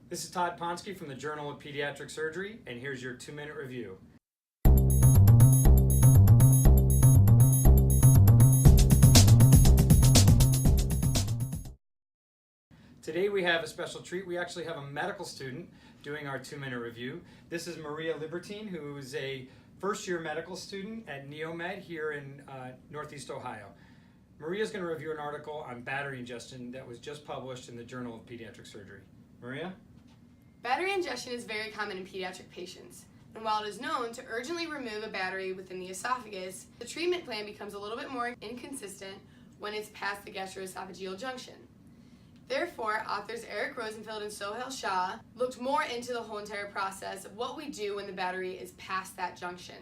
This is Todd Ponsky from the Journal of Pediatric Surgery, and here's your 2-minute review. Today we have a special treat. We actually have a medical student doing our 2-minute review. This is Maria Libertin, who is a first-year medical student at Neomed here in Northeast Ohio. Maria is going to review an article on battery ingestion that was just published in the Journal of Pediatric Surgery. Maria? Battery ingestion is very common in pediatric patients, and while it is known to urgently remove a battery within the esophagus, the treatment plan becomes a little bit more inconsistent when it's past the gastroesophageal junction. Therefore, authors Eric Rosenfeld and Sohail Shah looked more into the whole entire process of what we do when the battery is past that junction.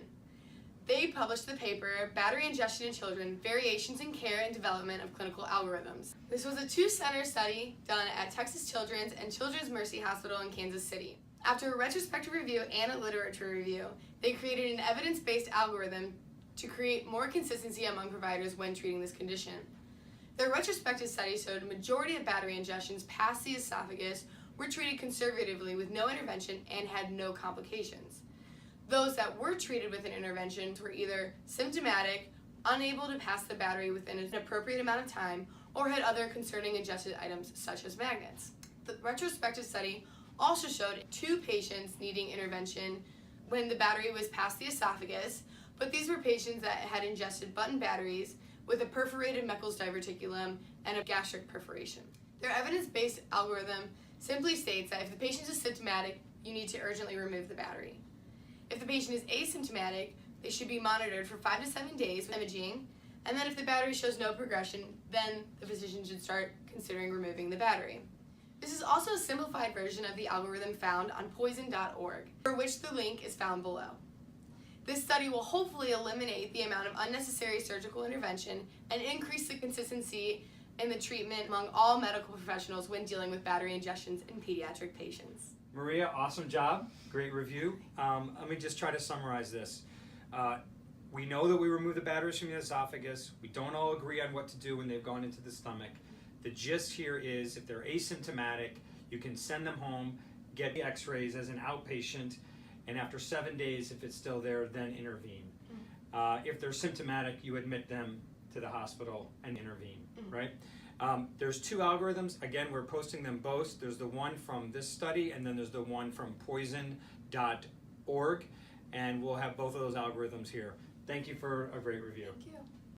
They published the paper, Battery Ingestion in Children, Variations in Care and Development of Clinical Algorithms. This was a 2-center study done at Texas Children's and Children's Mercy Hospital in Kansas City. After a retrospective review and a literature review, they created an evidence-based algorithm to create more consistency among providers when treating this condition. Their retrospective study showed a majority of battery ingestions past the esophagus were treated conservatively with no intervention and had no complications. Those that were treated with an intervention were either symptomatic, unable to pass the battery within an appropriate amount of time, or had other concerning ingested items such as magnets. The retrospective study also showed 2 patients needing intervention when the battery was past the esophagus, but these were patients that had ingested button batteries with a perforated Meckel's diverticulum and a gastric perforation. Their evidence-based algorithm simply states that if the patient is symptomatic, you need to urgently remove the battery. If the patient is asymptomatic, they should be monitored for 5 to 7 days with imaging, and then if the battery shows no progression, then the physician should start considering removing the battery. This is also a simplified version of the algorithm found on poison.org, for which the link is found below. This study will hopefully eliminate the amount of unnecessary surgical intervention and increase the consistency in the treatment among all medical professionals when dealing with battery ingestions in pediatric patients. Maria, awesome job. Great review. Let me just try to summarize this. We know that we remove the batteries from the esophagus. We don't all agree on what to do when they've gone into the stomach. The gist here is if they're asymptomatic, you can send them home, get the x-rays as an outpatient, and after 7 days, if it's still there, then intervene. If they're symptomatic, you admit them to the hospital and intervene, right? There's 2 algorithms. Again, we're posting them both. There's the one from this study, and then there's the one from poison.org, and we'll have both of those algorithms here. Thank you for a great review. Thank you.